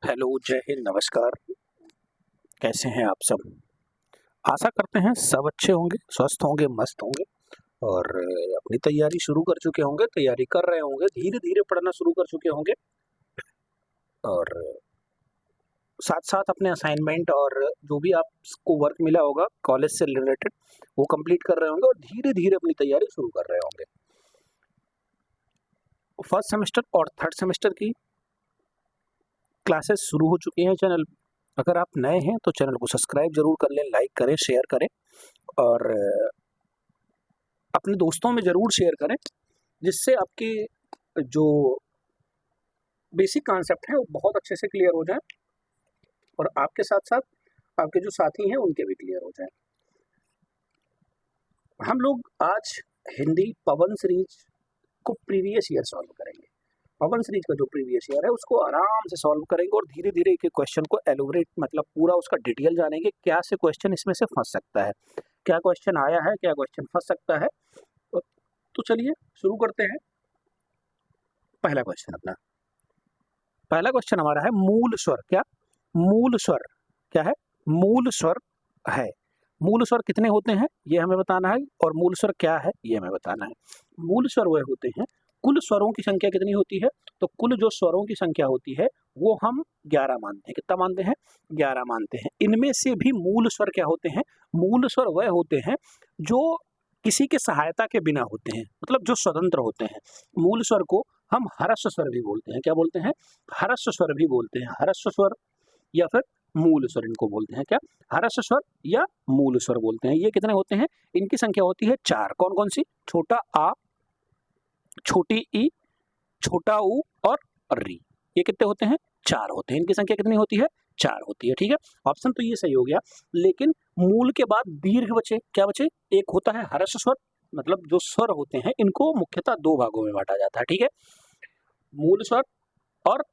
Hello, जय हिंद, नमस्कार। कैसे हैं आप सब? आशा करते हैं सब अच्छे होंगे, स्वस्थ होंगे, मस्त होंगे और अपनी तैयारी शुरू कर चुके होंगे, तैयारी कर रहे होंगे, धीरे-धीरे पढ़ना शुरू कर चुके होंगे और साथ-साथ अपने असाइनमेंट और जो भी आपको वर्क मिला होगा कॉलेज से रिलेटेड, वो कंप्लीट कर रहे होंगे और धीरे-धीरे अपनी तैयारी शुरू कर रहे होंगे। फर्स्ट सेमेस्टर और थर्ड सेमेस्टर की क्लासेस शुरू हो चुकी हैं चैनल। अगर आप नए हैं तो चैनल को सब्सक्राइब जरूर कर लें, लाइक करें, शेयर करें और अपने दोस्तों में ज़रूर शेयर करें, जिससे आपके जो बेसिक कॉन्सेप्ट हैं वो बहुत अच्छे से क्लियर हो जाएँ और आपके साथ-साथ आपके जो साथी हैं उनके भी क्लियर हो जाएँ। हम लोग आज हिंदी पवन सीरीज को प्रीवियस ईयर सॉल्व करेंगे। पवन सीरीज का जो प्रीवियस ईयर है उसको आराम से सॉल्व करेंगे और धीरे-धीरे एक-एक क्वेश्चन को एलैबोरेट मतलब पूरा उसका डिटेल जानेंगे, क्या से क्वेश्चन इसमें से फँस सकता है, क्या क्वेश्चन आया है, क्या क्वेश्चन फँस सकता है। तो चलिए शुरू करते हैं। पहला क्वेश्चन हमारा है मूल स्वर। क्या मूल स्वर क्या है? मूल स्वर है। मूल स्वर कितने होते हैं ये हमें बताना है और मूल स्वर क्या है ये हमें बताना है। मूल स्वर वह होते हैं, कुल स्वरों की संख्या कितनी होती है? तो कुल जो स्वरों की संख्या होती है वो हम 11 मानते हैं। कितना मानते हैं? 11 मानते हैं। इनमें से भी मूल स्वर क्या होते हैं? मूल स्वर वह होते हैं जो किसी के सहायता के बिना होते हैं, मतलब जो स्वतंत्र होते हैं। मूल स्वर को हम हर्ष स्वर भी बोलते हैं। क्या बोलते हैं? हर्ष स्वर भी बोलते हैं। हर्ष स्वर या फिर मूल स्वर इनको बोलते हैं। क्या? हर्ष स्वर या मूल स्वर बोलते हैं। ये कितने होते हैं? इनकी संख्या होती है 4। कौन कौन सी? छोटा आ, छोटी ई, छोटा ऊ और री। ये कितने होते हैं? 4 होते हैं। इनकी संख्या कितनी होती है? 4 होती है। ठीक है, ऑप्शन तो ये सही हो गया। लेकिन मूल के बाद दीर्घ बचे। क्या बचे? एक होता है हर्ष स्वर, मतलब जो स्वर होते हैं इनको मुख्यतः 2 भागों में बांटा जाता है। ठीक है, मूल स्वर और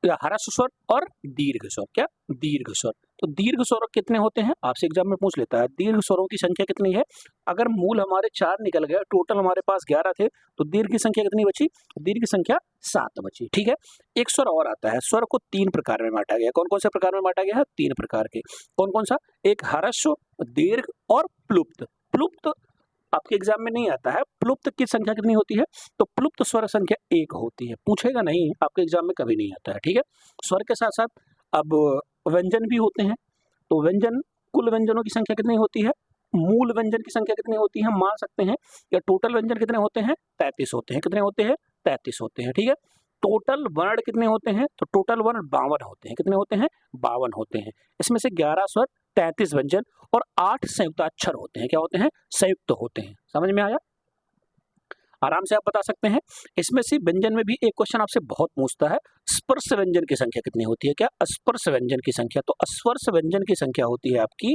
या हर्ष स्वर और दीर्घ स्वर। क्या? दीर्घ स्वर। तो दीर्घ स्वर कितने होते हैं? आपसे एग्जाम में पूछ लेता है दीर्घ स्वरों की संख्या कितनी है। अगर मूल हमारे 4 निकल गए, टोटल हमारे पास 11 थे, तो दीर्घ की संख्या कितनी बची? दीर्घ संख्या 7 बची। ठीक है, एक स्वर और आता है। स्वर को 3 प्रकार में बांटा गया। कौन कौन से प्रकार में बांटा गया है? 3 प्रकार के। कौन कौन सा? एक हर्ष, दीर्घ और प्लुप्त। प्लुप्त आपके एग्जाम में नहीं आता है। प्लुप्त की संख्या कितनी होती है? तो प्लुप्त स्वर संख्या 1 होती है। पूछेगा नहीं, आपके एग्जाम में कभी नहीं आता है। ठीक है, स्वर के साथ साथ अब व्यंजन भी होते हैं। तो व्यंजन, कुल व्यंजनों की संख्या कितनी होती है? मूल व्यंजन की संख्या कितनी होती है? हम मान सकते हैं या टोटल व्यंजन कितने होते हैं? 33 होते हैं। कितने होते हैं? 33 होते हैं। ठीक है, टोटल वर्ण कितने होते हैं? तो टोटल वर्ण 52 होते हैं। कितने होते हैं? 52 होते हैं। इसमें से 11 स्वर, 33 व्यंजन और 8 संयुक्ताक्षर होते हैं। क्या होते हैं? संयुक्त होते हैं। समझ में आया? आराम से आप बता सकते हैं। इसमें से व्यंजन में भी एक क्वेश्चन आपसे बहुत पूछता है, स्पर्श व्यंजन की संख्या कितनी होती है? क्या? स्पर्श व्यंजन की संख्या। तो स्पर्श व्यंजन की संख्या होती है आपकी,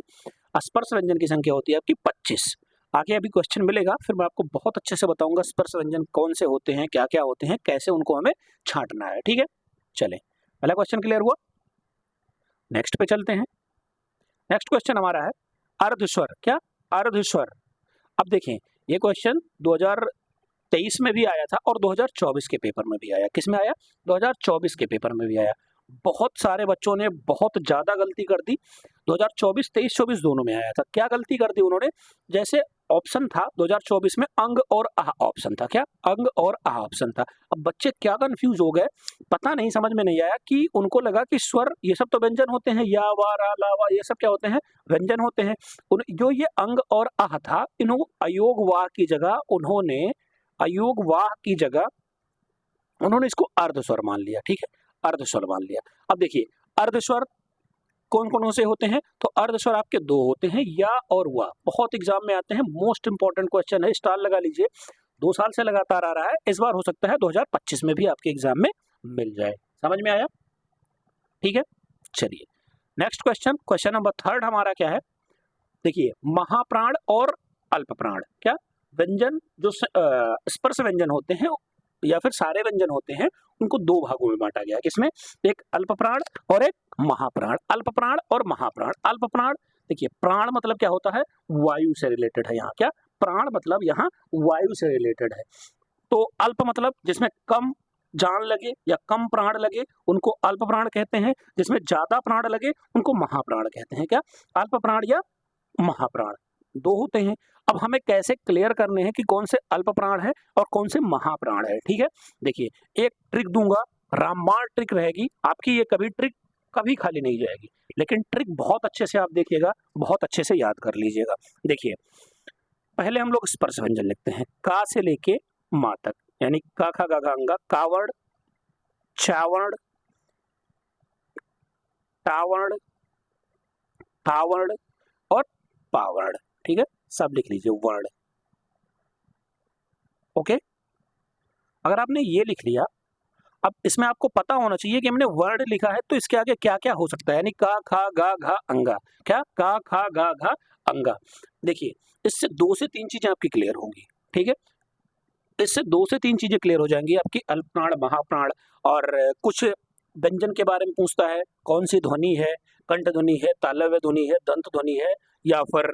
स्पर्श व्यंजन की संख्या होती है आपकी 25। आगे अभी क्वेश्चन मिलेगा, फिर मैं आपको बहुत अच्छे से बताऊंगा स्पर्श व्यंजन कौन से होते हैं, क्या क्या होते हैं, कैसे उनको हमें छांटना है। ठीक है, चले, पहला क्वेश्चन क्लियर हुआ। नेक्स्ट पे चलते हैं। नेक्स्ट क्वेश्चन हमारा है अर्धस्वर। क्या? अर्धस्वर। अब देखें, ये क्वेश्चन 2023 में भी आया था और 2024 के पेपर में भी आया। किस में आया? 2024 के पेपर में भी आया। बहुत सारे बच्चों ने बहुत ज्यादा गलती कर दी। 2024, 23, 24 दोनों में आया था। क्या गलती कर दी उन्होंने? जैसे ऑप्शन था 2024 में अंग और आह ऑप्शन था। क्या? अंग और आह ऑप्शन था। अब बच्चे क्या कंफ्यूज हो गए, पता नहीं, समझ में नहीं आया कि उनको लगा कि स्वर ये सब तो व्यंजन होते हैं, या वा रा ला वा, ये सब क्या होते हैं? व्यंजन होते हैं। जो ये अंग और आह था, इन्हों अयोग वाह की जगह उन्होंने अयोग वाह की जगह उन्होंने इसको अर्धस्वर मान लिया। ठीक है, अर्धस्वर मान लिया। अब देखिए, अर्धस्वर कौन कौन से होते हैं? तो अर्धस्वर आपके 2 होते हैं, या और वा। बहुत एग्जाम में आते हैं, मोस्ट इंपॉर्टेंट क्वेश्चन है, स्टार लगा लीजिए। 2 साल से लगातार आ रहा है, इस बार हो सकता है 2025 में भी आपके एग्जाम में मिल जाए। समझ में आया? ठीक है, चलिए नेक्स्ट क्वेश्चन। क्वेश्चन नंबर 3 हमारा क्या है? देखिए, महाप्राण और अल्प प्राण। क्या? व्यंजन जो स्पर्श व्यंजन होते हैं या फिर सारे व्यंजन होते हैं, उनको 2 भागों में बांटा गया है। किसमें? एक अल्प प्राण और एक महाप्राण। अल्प प्राण और महाप्राण। अल्प प्राण, देखिए प्राण मतलब क्या होता है? वायु से रिलेटेड है यहाँ। क्या? प्राण मतलब यहाँ वायु से रिलेटेड है। तो अल्प मतलब जिसमें कम जान लगे या कम प्राण लगे उनको अल्प प्राण कहते हैं, जिसमें ज्यादा प्राण लगे उनको महाप्राण कहते हैं। क्या? अल्प प्राण या महाप्राण, दो होते हैं। अब हमें कैसे क्लियर करने हैं कि कौन से अल्प प्राण है और कौन से महाप्राण है। ठीक है, देखिए एक ट्रिक दूंगा, रामबाण ट्रिक रहेगी आपकी, ये कभी ट्रिक कभी खाली नहीं जाएगी, लेकिन ट्रिक बहुत अच्छे से आप देखिएगा, बहुत अच्छे से याद कर लीजिएगा। देखिए पहले हम लोग स्पर्श व्यंजन लिखते हैं, का से लेके मा तक, यानी का खा गा घा अंगा, कावड़, चावड़, टावड़, थावड़ और पावड़। ठीक है, सब लिख लीजिए वर्ड। ओके, अगर आपने ये लिख लिया, अब इसमें आपको पता होना चाहिए कि हमने वर्ड लिखा है तो इसके आगे क्या क्या हो सकता है, यानी का खा गा घा अंगा। क्या? का खा गा घा अंगा। देखिए इससे 2 से 3 चीजें आपकी क्लियर होंगी। ठीक है, इससे 2 से 3 चीजें क्लियर हो जाएंगी आपकी, अल्प प्राण, महाप्राण। और कुछ व्यंजन के बारे में पूछता है, कौन सी ध्वनि है, कंठ ध्वनि है, तालव्य ध्वनि है, दंत ध्वनि है, या फिर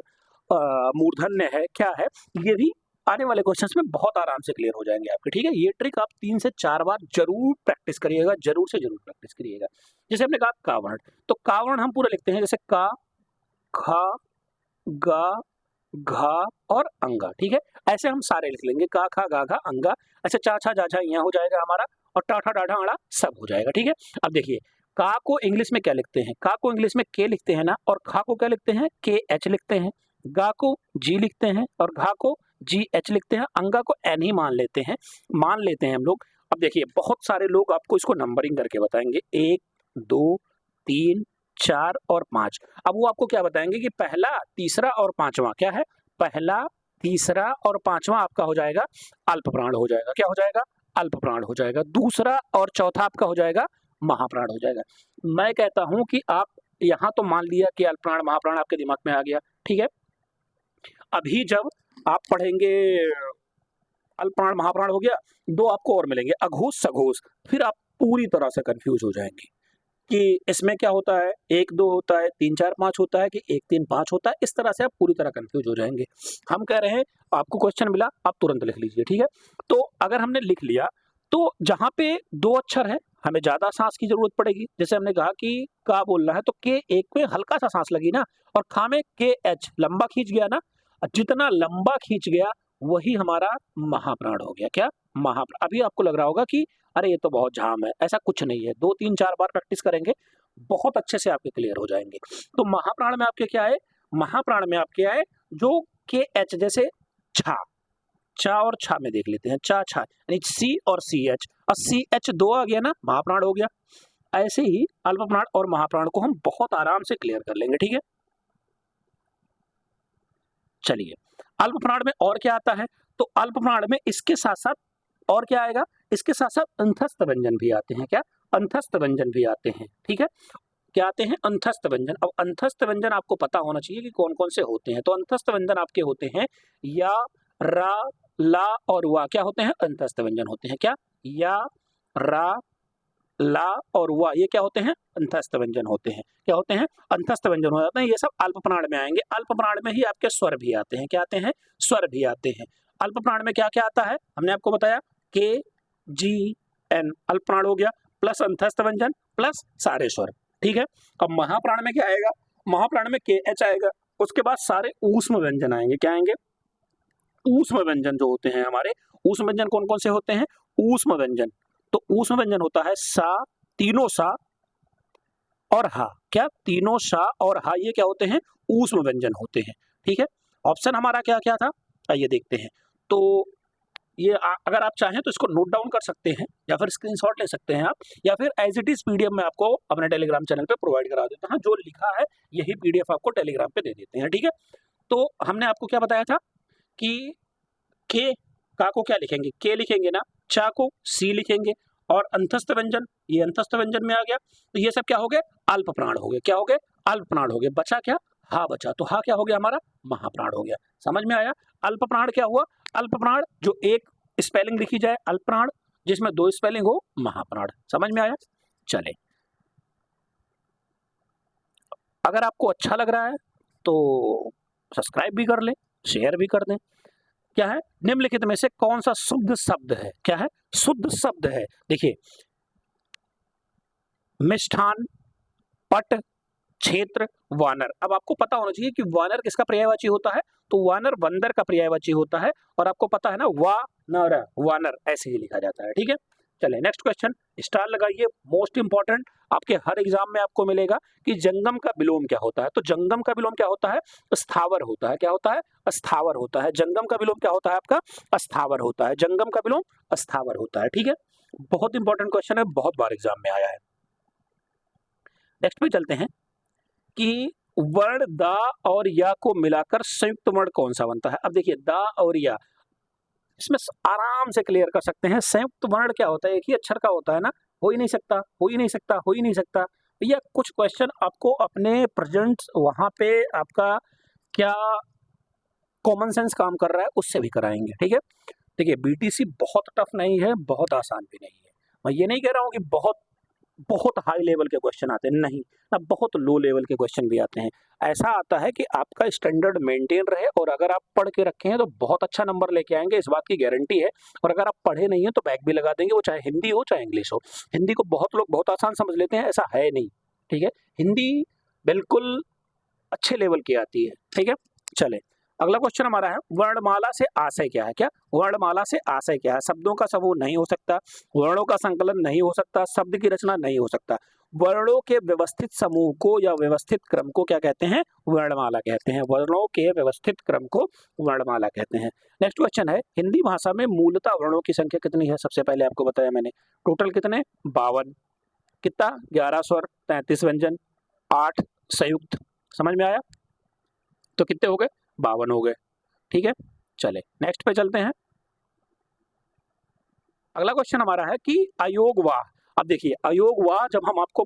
मूर्धन्य है, क्या है, ये भी आने वाले क्वेश्चंस में बहुत आराम से क्लियर हो जाएंगे आपके। ठीक है, ये ट्रिक आप 3 से 4 बार जरूर प्रैक्टिस करिएगा, जरूर से जरूर प्रैक्टिस करिएगा। जैसे हमने कहा कावड़, तो कावड़ हम पूरा लिखते हैं, जैसे का, खा, गा, घा और अंगा। ठीक है, ऐसे हम सारे लिख लेंगे, का खा गा घा अंगा। अच्छा, चा छा जा छा यहाँ हो जाएगा हमारा, और टाठा डाढ़ा अड़ा सब हो जाएगा। ठीक है, अब देखिए का को इंग्लिश में क्या लिखते हैं, का को इंग्लिश में के लिखते हैं ना, और खा को क्या लिखते हैं, के एच लिखते हैं, गा को जी लिखते हैं, और घा को जी एच लिखते हैं, अंगा को एन ही मान लेते हैं हम लोग। अब देखिए बहुत सारे लोग आपको इसको नंबरिंग करके बताएंगे, 1 2 3 4 और 5। अब वो आपको क्या बताएंगे कि पहला, तीसरा और पांचवा क्या है, पहला, तीसरा और पांचवा आपका हो जाएगा अल्प प्राण हो जाएगा। क्या हो जाएगा? अल्प प्राण हो जाएगा। दूसरा और चौथा आपका हो जाएगा महाप्राण हो जाएगा। मैं कहता हूं कि आप यहां तो मान लिया कि अल्प प्राण महाप्राण आपके दिमाग में आ गया। ठीक है, अभी जब आप पढ़ेंगे अल्प प्राण महाप्राण हो गया, 2 आपको और मिलेंगे, अघोष सघोष, फिर आप पूरी तरह से कंफ्यूज हो जाएंगे कि इसमें क्या होता है, 1 2 होता है, 3 4 5 होता है कि 1 3 5 होता है। इस तरह से आप पूरी तरह कंफ्यूज हो जाएंगे। हम कह रहे हैं आपको क्वेश्चन मिला, आप तुरंत लिख लीजिए। ठीक है, तो अगर हमने लिख लिया तो जहां पे 2 अक्षर है हमें ज्यादा सांस की जरूरत पड़ेगी। जैसे हमने कहा कि का बोलना है तो के एक में हल्का सा सांस लगी ना, और खा में के एच लंबा खींच गया ना, जितना लंबा खींच गया वही हमारा महाप्राण हो गया। क्या? महाप्राण। अभी आपको लग रहा होगा कि अरे ये तो बहुत झाम है, ऐसा कुछ नहीं है, 2 3 4 बार प्रैक्टिस करेंगे बहुत अच्छे से आपके क्लियर हो जाएंगे। तो महाप्राण में आपके क्या है, महाप्राण में आपके है जो के एच, जैसे छा, चा और छा में देख लेते हैं, चा छा यानी सी और सी एच, और सी एच 2 आ गया ना, महाप्राण हो गया। ऐसे ही अल्प प्राण और महाप्राण को हम बहुत आराम से क्लियर कर लेंगे। ठीक है, चलिए अल्प प्राण में और क्या आता है, तो अल्प प्राण में इसके साथ साथ और क्या आएगा, इसके साथ साथ अंतस्थ व्यंजन भी आते हैं। क्या? अंतस्थ व्यंजन भी आते हैं। ठीक है, क्या आते हैं? अंतस्थ व्यंजन। अब अंतस्थ व्यंजन आपको पता होना चाहिए कि कौन कौन से होते हैं। तो अंतस्थ व्यंजन आपके होते हैं या, रा, ला और वा, क्या होते हैं? अंतस्थ व्यंजन होते हैं। क्या? या, रा, ला और वा, ये क्या होते हैं? अंतस्थ व्यंजन होते हैं। क्या होते हैं? अंतस्थ व्यंजन हो जाते हैं। ये सब अल्प प्राण में आएंगे। अल्प प्राण में ही आपके स्वर भी आते हैं। क्या आते हैं? स्वर भी आते हैं। अल्प प्राण में क्या क्या आता है, हमने आपको बताया, के जी एन अल्प प्राण हो गया, प्लस अंतस्थ व्यंजन प्लस सारे स्वर। ठीक है, अब महाप्राण में क्या आएगा, महाप्राण में के एच आएगा, उसके बाद सारे ऊष्म व्यंजन आएंगे। क्या आएंगे? ऊष्म व्यंजन जो होते हैं हमारे, ऊष्म व्यंजन कौन कौन से होते हैं? ऊष्म व्यंजन, तो ऊष्म व्यंजन होता है सा, तीनों सा और हा। क्या? तीनों सा और हा, ये क्या होते हैं? ऊष्म व्यंजन होते हैं। ठीक है, ऑप्शन हमारा क्या क्या था, आइए देखते हैं। तो ये अगर आप चाहें तो इसको नोट डाउन कर सकते हैं, या फिर स्क्रीनशॉट ले सकते हैं आप, या फिर एज इट इज पीडीएफ में आपको अपने टेलीग्राम चैनल पे प्रोवाइड करा देते हैं। जो लिखा है यही पीडीएफ आपको टेलीग्राम पे दे देते हैं। ठीक है, तो हमने आपको क्या बताया था कि के, का को क्या लिखेंगे? के लिखेंगे ना, चा को सी लिखेंगे, और अंतस्थ व्यंजन, ये अंतस्थ व्यंजन में आ गया, तो ये सब क्या हो गए? अल्प प्राण हो गए। क्या हो गए? अल्प प्राण हो गए। बचा क्या? हा बचा, तो हा क्या हो गया हमारा? महाप्राण हो गया। समझ में आया? अल्प प्राण क्या हुआ? अल्प प्राण जो एक स्पेलिंग लिखी जाए अल्प प्राण, जिसमें 2 स्पेलिंग हो महाप्राण। समझ में आया? चले, अगर आपको अच्छा लग रहा है तो सब्सक्राइब भी कर लें, शेयर भी कर दें। क्या है? निम्नलिखित में से कौन सा शुद्ध शब्द है? क्या है? शुद्ध शब्द है। देखिए, मिष्ठान, पट, क्षेत्र, वानर। अब आपको पता होना चाहिए कि वानर किसका पर्यायवाची होता है, तो वानर बंदर का पर्यायवाची होता है, और आपको पता है ना वानर, वानर ऐसे ही लिखा जाता है। ठीक है, चले नेक्स्ट क्वेश्चन, स्टार लगाइए, मोस्ट इंपॉर्टेंट, आपके हर एग्जाम में आपको मिलेगा कि जंगम का विलोम क्या होता है। तो जंगम का विलोम क्या होता है, स्थावर होता है। क्या होता है, स्थावर होता है। जंगम का विलोम क्या होता है आपका, स्थावर होता है। जंगम का विलोम स्थावर होता है। ठीक है, बहुत इंपॉर्टेंट क्वेश्चन है, बहुत बार एग्जाम में आया है। नेक्स्ट पे चलते हैं कि वर्ण दा और या को मिलाकर संयुक्त वर्ण कौन सा बनता है। अब देखिए, दा और या, इसमें आराम से क्लियर कर सकते हैं। संयुक्त वर्ण क्या होता है, एक ही अक्षर का होता है ना, हो ही नहीं सकता, हो ही नहीं सकता, हो ही नहीं सकता। भैया कुछ क्वेश्चन आपको अपने प्रेजेंट वहां पे आपका क्या कॉमन सेंस काम कर रहा है उससे भी कराएंगे। ठीक है, देखिए बीटीसी बहुत टफ नहीं है, बहुत आसान भी नहीं है। मैं ये नहीं कह रहा हूँ कि बहुत बहुत हाई लेवल के क्वेश्चन आते हैं, नहीं ना, बहुत लो लेवल के क्वेश्चन भी आते हैं। ऐसा आता है कि आपका स्टैंडर्ड मेंटेन रहे, और अगर आप पढ़ के रखे हैं तो बहुत अच्छा नंबर लेके आएंगे, इस बात की गारंटी है। और अगर आप पढ़े नहीं है तो बैक भी लगा देंगे, वो चाहे हिंदी हो चाहे इंग्लिश हो। हिंदी को बहुत लोग बहुत आसान समझ लेते हैं, ऐसा है नहीं। ठीक है, हिंदी बिल्कुल अच्छे लेवल की आती है। ठीक है, चले अगला क्वेश्चन हमारा है, वर्णमाला से आशय क्या है। क्या, वर्णमाला से आशय क्या है। शब्दों का समूह नहीं हो सकता, वर्णों का संकलन नहीं हो सकता, शब्द की रचना नहीं हो सकता। वर्णों के व्यवस्थित समूह को या व्यवस्थित क्रम को क्या कहते हैं, वर्णमाला कहते हैं। वर्णों के व्यवस्थित क्रम को वर्णमाला कहते हैं। नेक्स्ट क्वेश्चन है, हिंदी भाषा में मूलतः वर्णों की संख्या कितनी है। सबसे पहले आपको बताया मैंने, टोटल कितने, 52। कितना, 11 स्वर, 33 व्यंजन, 8 संयुक्त। समझ में आया, तो कितने हो गए, 52 हो गए। ठीक है, चले नेक्स्ट पे चलते हैं। अगला क्वेश्चन हमारा है कि अयोगवाह। अब देखिए, अयोगवाह जब हम आपको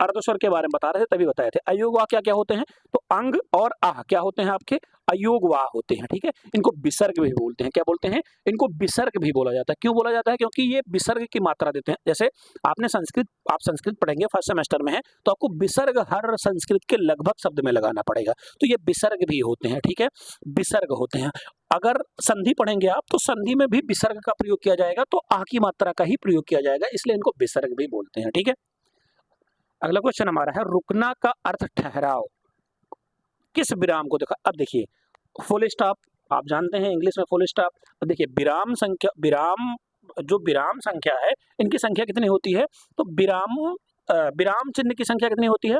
अर्धस्वर के बारे में बता रहे थे तभी बताए थे। अयोगवाह क्या क्या होते हैं, तो अंग और आह क्या होते हैं आपके, अयोगवाह होते हैं। ठीक है, इनको विसर्ग भी बोलते हैं। क्या बोलते हैं, इनको विसर्ग भी बोला जाता है। क्यों बोला जाता है, क्योंकि ये विसर्ग की मात्रा देते हैं। जैसे आपने संस्कृत, आप संस्कृत पढ़ेंगे फर्स्ट सेमेस्टर में है, तो आपको विसर्ग हर संस्कृत के लगभग शब्द में लगाना पड़ेगा, तो ये विसर्ग भी होते हैं। ठीक है, विसर्ग होते हैं। अगर संधि पढ़ेंगे आप, तो संधि में भी विसर्ग का प्रयोग किया जाएगा, तो आ की मात्रा का ही प्रयोग किया जाएगा, इसलिए इनको विसर्ग भी बोलते हैं। ठीक है, अगला क्वेश्चन हमारा है, रुकना का अर्थ ठहराओ, किस विराम को देखा। अब देखिए, फुल स्टॉप आप जानते हैं इंग्लिश में फुल स्टॉप। अब देखिए, विराम संख्या, विराम जो विराम संख्या है, इनकी संख्या कितनी होती है, तो विराम चिन्ह की संख्या कितनी होती है,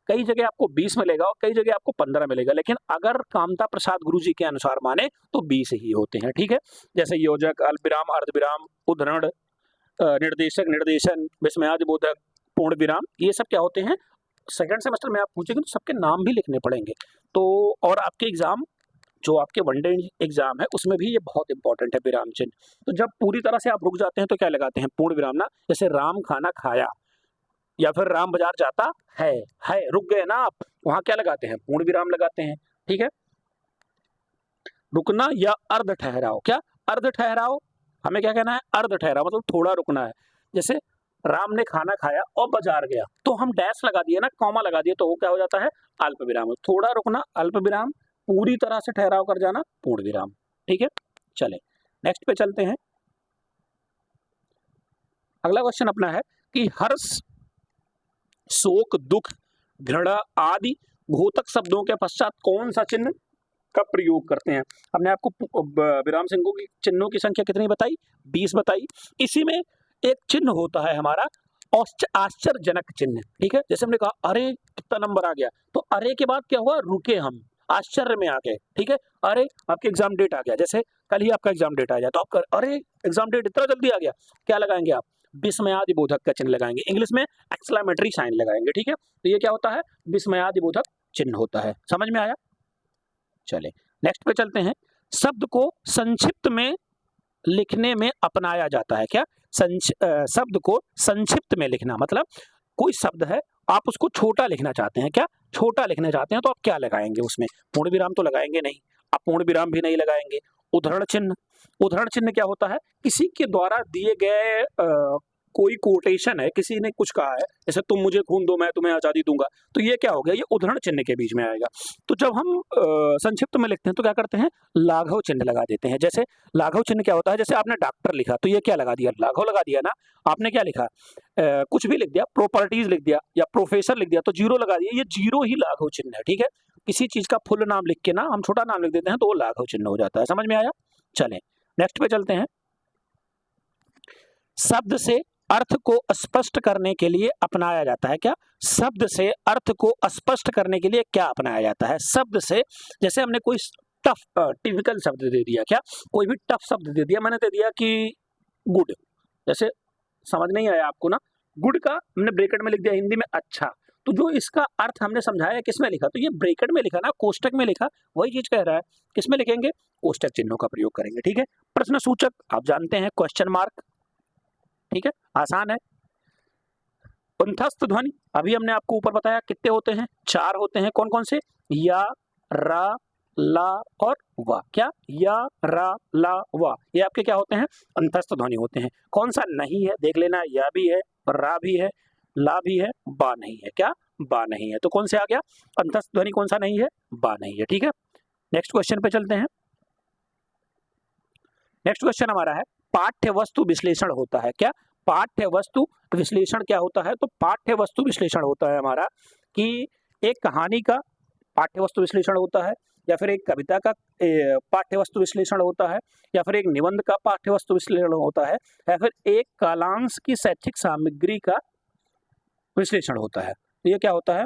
कई जगह आपको 20 मिलेगा और कई जगह आपको 15 मिलेगा, लेकिन अगर कामता प्रसाद गुरुजी के अनुसार माने तो 20 ही होते हैं। ठीक है, जैसे योजक, अल्पविराम, अर्धविराम, उद्धरण, निर्देशक, निर्देशन, विस्मयादिबोधक, पूर्ण विराम, ये सब क्या होते हैं। सेकंड सेमेस्टर में आप पूछेंगे तो सबके नाम भी लिखने पड़ेंगे। तो और आपके एग्जाम, जो आपके वनडे एग्जाम है, उसमें भी ये बहुत इंपॉर्टेंट है विराम चिन्ह। तो जब पूरी तरह से आप रुक जाते हैं तो क्या लगाते हैं, पूर्ण विराम ना। जैसे राम खाना खाया, या फिर राम बाजार जाता है, रुक गए ना आप, वहां क्या लगाते हैं, पूर्ण विराम लगाते हैं। ठीक है, रुकना या अर्ध ठहराओ। क्या, अर्ध ठहराओ, हमें क्या कहना है, अर्ध ठहराओ मतलब थोड़ा रुकना है। जैसे राम ने खाना खाया और बाजार गया, तो हम डैश लगा दिए ना, कॉमा लगा दिए, तो वो क्या हो जाता है, अल्प विराम। थोड़ा रुकना अल्प विराम, पूरी तरह से ठहराव कर जाना पूर्ण विराम। ठीक है, चले नेक्स्ट पे चलते हैं। अगला क्वेश्चन अपना है कि हर्ष, शोक, दुख, घृणा आदि घोतक शब्दों के पश्चात कौन सा चिन्ह का प्रयोग करते हैं। हमने आपको विराम चिन्हों की चिन्हों की संख्या कितनी बताई, 20 बताई। इसी में एक चिन्ह होता है हमारा आश्चर्यजनक चिन्ह। ठीक है, जैसे हमने कहा अरे कितना नंबर आ गया, तो अरे के बाद क्या हुआ, रुके हम, आश्चर्य में आ गए। ठीक है, अरे आपके एग्जाम डेट आ गया, जैसे कल ही आपका एग्जाम डेट आ जाए तो आप अरे एग्जाम डेट इतना जल्दी आ गया, क्या लगाएंगे आप, विस्मयादिबोधक का चिन्ह लगाएंगे, इंग्लिश में एक्सक्लेमेटरी साइन लगाएंगे। ठीक है, तो ये क्या होता है, विस्मयादिबोधक चिन्ह होता है। समझ में आया, चले नेक्स्ट पे चलते हैं। शब्द को संक्षिप्त में लिखने में अपनाया जाता है। क्या, शब्द को संक्षिप्त में लिखना, मतलब कोई शब्द है, आप उसको छोटा लिखना चाहते हैं। क्या, छोटा लिखना चाहते हैं, तो आप क्या लगाएंगे उसमें, पूर्ण विराम तो लगाएंगे नहीं, आप पूर्ण विराम भी नहीं लगाएंगे। उद्धरण चिन्ह, उद्धरण चिन्ह क्या होता है, किसी के द्वारा दिए गए कोई कोटेशन है, किसी ने कुछ कहा है, जैसे तुम मुझे खून दो मैं तुम्हें आज़ादी दूंगा, तो ये क्या हो गया, ये उद्धरण चिन्ह के बीच में आएगा। तो जब हम संक्षिप्त में लिखते हैं तो क्या करते हैं, लाघव चिन्ह लगा देते हैं। जैसे लाघव चिन्ह क्या होता है, जैसे आपने डॉक्टर लिखा तो ये क्या लगा दिया, लाघव लगा दिया ना। आपने क्या लिखा, कुछ भी लिख दिया, प्रॉपर्टीज लिख दिया या प्रोफेसर लिख दिया तो जीरो लगा दिया, ये जीरो ही लाघव चिन्ह है, ठीक है। किसी चीज का फुल नाम लिख के ना हम छोटा नाम लिख देते हैं तो वो लाघव चिन्ह हो जाता है। समझ में आया? चलें नेक्स्ट पे चलते हैं। शब्द से अर्थ को स्पष्ट करने के लिए अपनाया जाता है क्या, शब्द से अर्थ को स्पष्ट करने के लिए क्या अपनाया जाता है। शब्द से, जैसे हमने कोई टफ टिपिकल शब्द दे दिया, क्या कोई भी टफ शब्द दे दिया, मैंने दे दिया कि गुड, जैसे समझ नहीं आया आपको ना, गुड का हमने ब्रैकेट में लिख दिया हिंदी में अच्छा, तो जो इसका अर्थ हमने समझाया किसमें लिखा, तो ये ब्रैकेट में लिखा ना, कोष्टक में लिखा, वही चीज कह रहा है। किसमें लिखेंगे, कोष्टक चिन्हों का प्रयोग करेंगे, ठीक है। प्रश्न सूचक आप जानते हैं, क्वेश्चन मार्क, ठीक है, आसान है। कंठस्थ ध्वनि अभी हमने आपको ऊपर बताया कितने होते हैं, 4 होते हैं। कौन कौन से, या, रा, ला और वा। क्या, या, रा, ला, वा, ये आपके क्या होते हैं, अंतस्थ ध्वनि होते हैं। कौन सा नहीं है देख लेना, या भी है, रा भी है, ला भी है, बा नहीं है। क्या, बा नहीं है, तो कौन से आ गया, अंतस्थ ध्वनि कौन सा नहीं है, बा नहीं है, ठीक है। नेक्स्ट क्वेश्चन पे चलते हैं। नेक्स्ट क्वेश्चन हमारा है, पाठ्य वस्तु विश्लेषण होता है क्या, पाठ्य वस्तु विश्लेषण क्या होता है, तो पाठ्य वस्तु विश्लेषण होता है हमारा कि एक कहानी का पाठ्य वस्तु विश्लेषण होता है, या फिर एक कविता का पाठ्य वस्तु विश्लेषण होता है, या फिर एक निबंध का पाठ्य वस्तु विश्लेषण होता है, या फिर एक कालांश की शैक्षिक सामग्री का विश्लेषण होता है। तो ये क्या होता है,